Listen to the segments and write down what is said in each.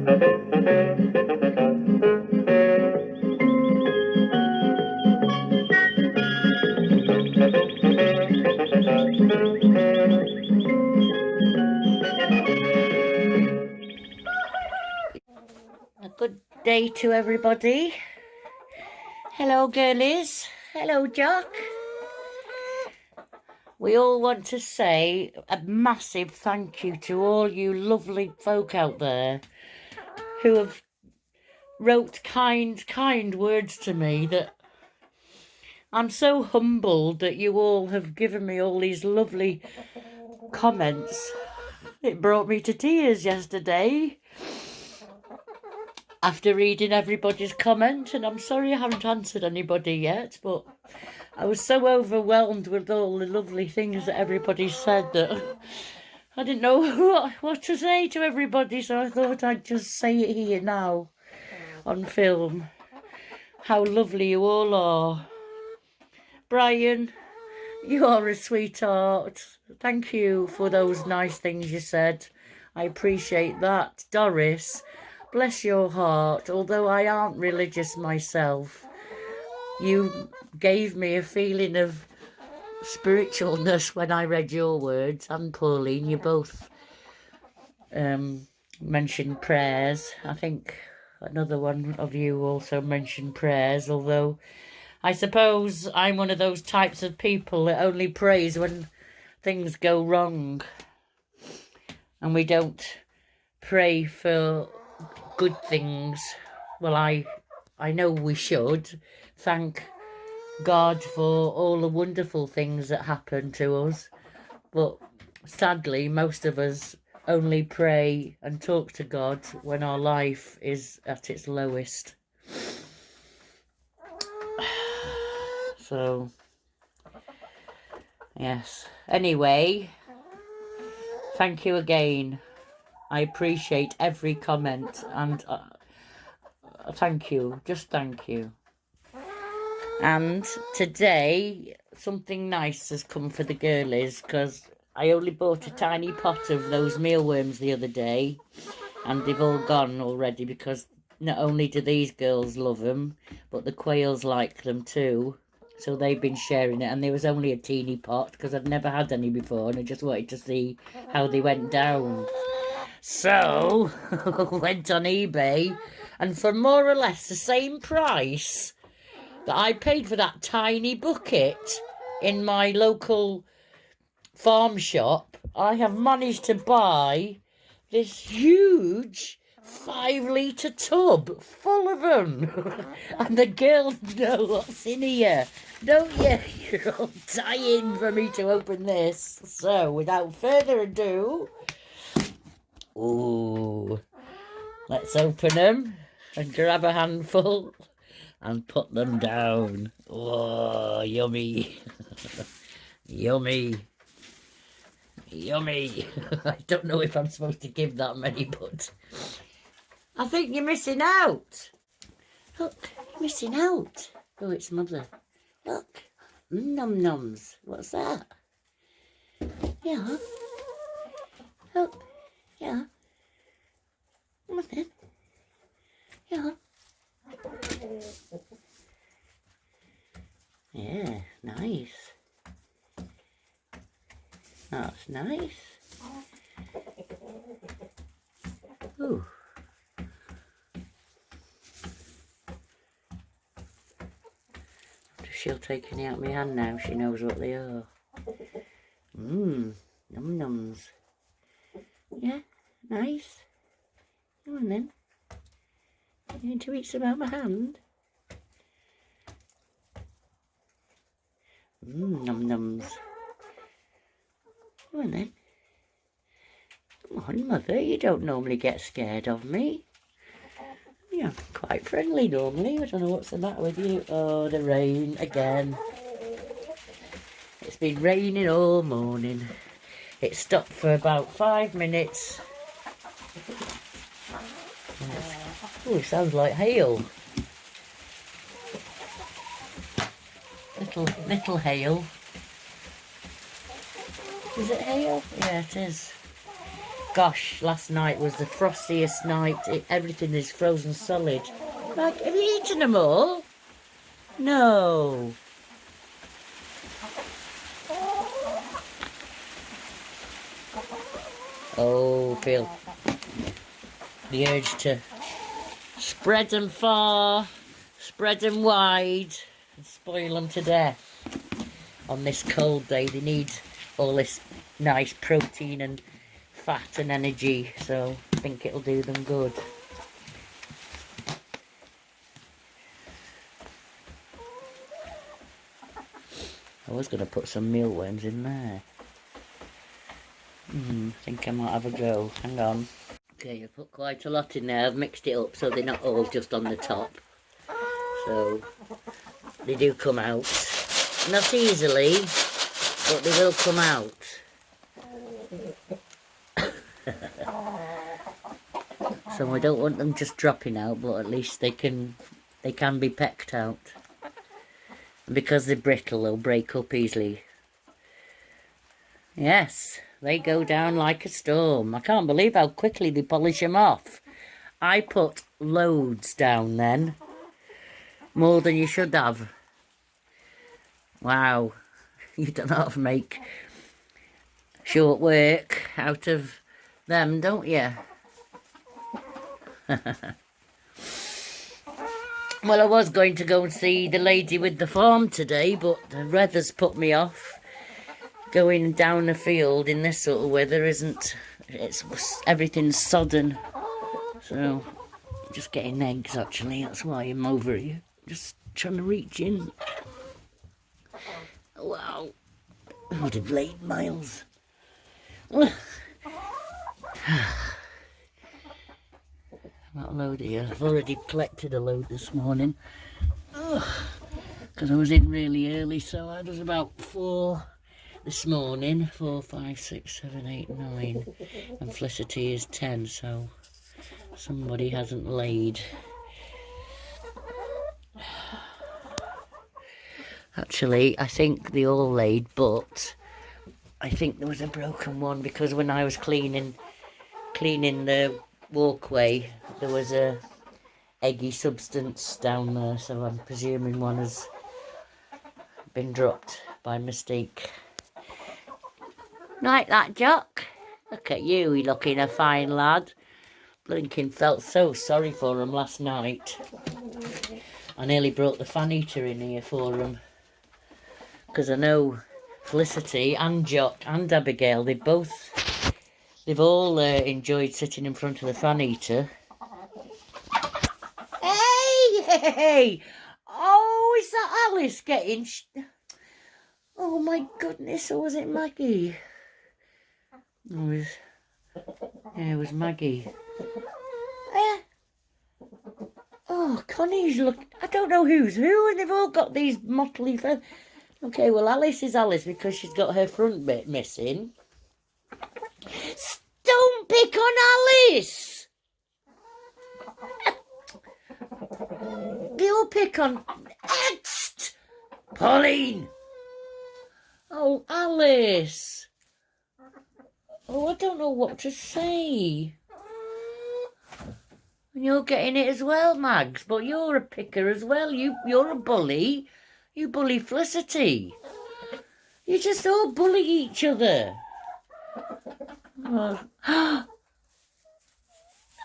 A good day to everybody. Hello girlies. Hello Jock. We all want to say a massive thank you to all you lovely folk out there who have wrote kind words to me, that I'm so humbled that you all have given me all these lovely comments. It brought me to tears yesterday after reading everybody's comment, and I'm sorry I haven't answered anybody yet, but I was so overwhelmed with all the lovely things that everybody said that I didn't know what to say to everybody, so I thought I'd just say it here now on film. How lovely you all are. Brian, you are a sweetheart. Thank you for those nice things you said. I appreciate that. Doris, bless your heart. Although I aren't religious myself, you gave me a feeling of spiritualness when I read your words. And Pauline, you both mentioned prayers. I think another one of you also mentioned prayers, although I suppose I'm one of those types of people that only prays when things go wrong, and we don't pray for good things. Well, I know we should thank God for all the wonderful things that happen to us, but sadly most of us only pray and talk to God when our life is at its lowest. So yes, anyway, thank you again. I appreciate every comment, and thank you, just thank you. And today something nice has come for the girlies, because I only bought a tiny pot of those mealworms the other day, and they've all gone already, because not only do these girls love them, but the quails like them too. So they've been sharing it, and there was only a teeny pot because I'd never had any before, and I just wanted to see how they went down. So went on eBay, and for more or less the same price that I paid for that tiny bucket in my local farm shop, I have managed to buy this huge 5-litre tub full of them. And the girls know what's in here, don't you? You're all dying for me to open this. So without further ado, let's open them and grab a handful and put them down. Oh, yummy. Yummy. Yummy. I don't know if I'm supposed to give that many, but I think you're missing out. Look, you're missing out. Oh, it's Mother. Look. Num nums. What's that? Yeah. Look. Yeah. Come on then. Yeah. Yeah, nice. That's nice. Ooh. She'll take any out of my hand now. She knows what they are. Num nums. Yeah, nice. Come on then. You want to eat some out of my hand? Num nums. Come on then. Come on, Mother, you don't normally get scared of me. You're quite friendly normally. I don't know what's the matter with you. Oh, the rain again. It's been raining all morning. It stopped for about 5 minutes. Oh, it sounds like hail. Little hail. Is it hail? Yeah, it is. Gosh, last night was the frostiest night. Everything is frozen solid. Like, have you eaten them all? No. Oh, feel the urge to spread them far, spread them wide, and spoil them to death. On this cold day, they need all this nice protein and fat and energy, so I think it'll do them good. I was going to put some mealworms in there. I think I might have a go. Hang on. Okay, I put quite a lot in there. I've mixed it up so they're not all just on the top. So they do come out. Not easily, but they will come out. So I don't want them just dropping out, but at least they can be pecked out. And because they're brittle, they'll break up easily. Yes, they go down like a storm. I can't believe how quickly they polish them off. I put loads down then. More than you should have. Wow. You don't know how to make short work out of them, don't you? Well, I was going to go and see the lady with the farm today, but the weather's put me off. Going down the field in this sort of weather everything's sodden. So, I'm just getting eggs actually, that's why I'm over here. Just trying to reach in. Wow. I would have laid miles. Not a load here. I've already collected a load this morning. Because I was in really early, so I was about 4 this morning. 4, 5, 6, 7, 8, 9. And Felicity is 10, so somebody hasn't laid. Actually, I think they all laid, but I think there was a broken one because when I was cleaning the walkway, there was a eggy substance down there, so I'm presuming one has been dropped by mistake. Like that, Jock? Look at you, you looking a fine lad. Blinking felt so sorry for him last night. I nearly brought the fan heater in here for him. Because I know Felicity and Jock and Abigail, they've all enjoyed sitting in front of the fan heater. Hey! Oh, is that Alice getting... Oh my goodness, or was it Maggie? It was Maggie. Oh, Connie's look... I don't know who's who, and they've all got these motley feathers. Okay, well, Alice is Alice because she's got her front bit missing. Don't pick on Alice! You'll pick on... Pauline! Oh, Alice! Oh, I don't know what to say. And you're getting it as well, Mags, but you're a picker as well. You're a bully. You bully Felicity. You just all bully each other. Oh.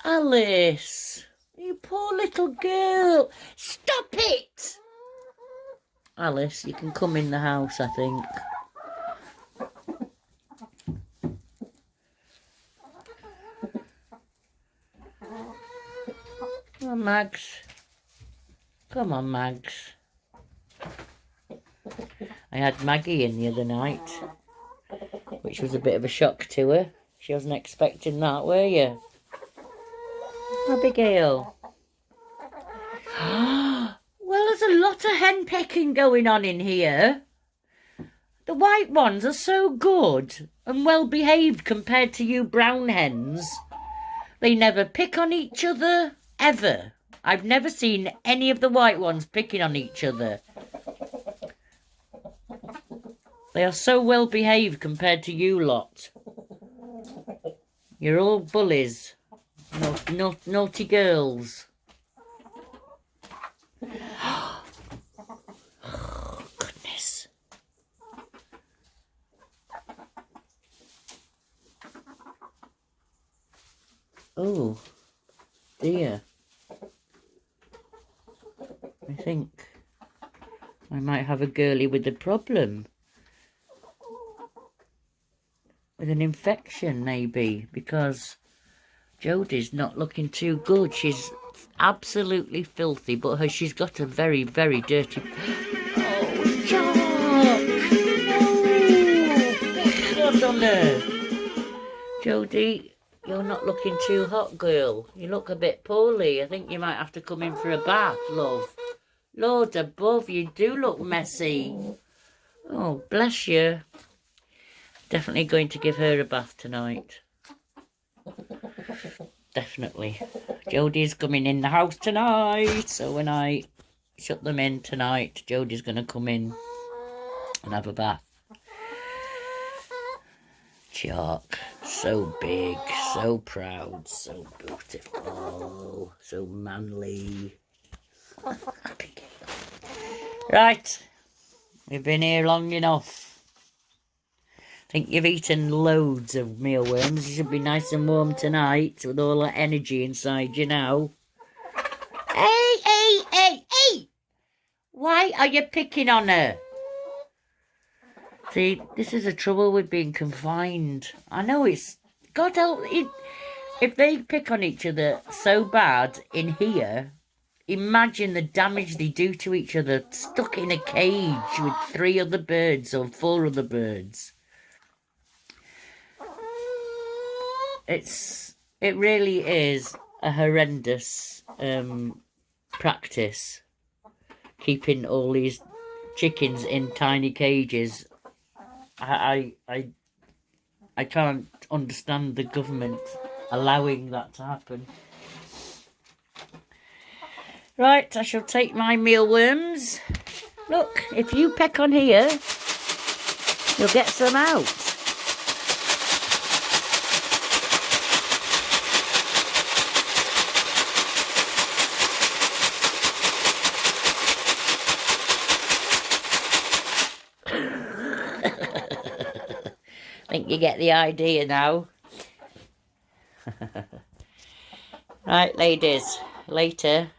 Alice, you poor little girl. Stop it! Alice, you can come in the house, I think. Come on, Mags. Come on, Mags. I had Maggie in the other night, which was a bit of a shock to her. She wasn't expecting that, were you? Abigail. Well, there's a lot of hen pecking going on in here. The white ones are so good and well behaved compared to you brown hens. They never pick on each other, ever. I've never seen any of the white ones picking on each other. They are so well behaved compared to you lot. You're all bullies. Naughty girls. Oh, goodness. Oh, dear. I think I might have a girlie with a problem. With an infection, maybe, because Jodie's not looking too good. She's absolutely filthy, but she's got a very, very dirty... Oh, Jack! No! God on her. Jodie, you're not looking too hot, girl. You look a bit poorly. I think you might have to come in for a bath, love. Lord above, you do look messy. Oh, bless you. Definitely going to give her a bath tonight. Definitely. Jodie's coming in the house tonight. So when I shut them in tonight, Jodie's going to come in and have a bath. Chalk. So big. So proud. So beautiful. So manly. Right. We've been here long enough. I think you've eaten loads of mealworms. You should be nice and warm tonight with all that energy inside you now. Hey! Why are you picking on her? See, this is the trouble with being confined. I know it's... God help... If they pick on each other so bad in here, imagine the damage they do to each other stuck in a cage with 3 other birds or 4 other birds. It really is a horrendous practice, keeping all these chickens in tiny cages. I can't understand the government allowing that to happen. Right, I shall take my mealworms. Look, if you peck on here, you'll get some out. I think you get the idea now. Right, ladies, later.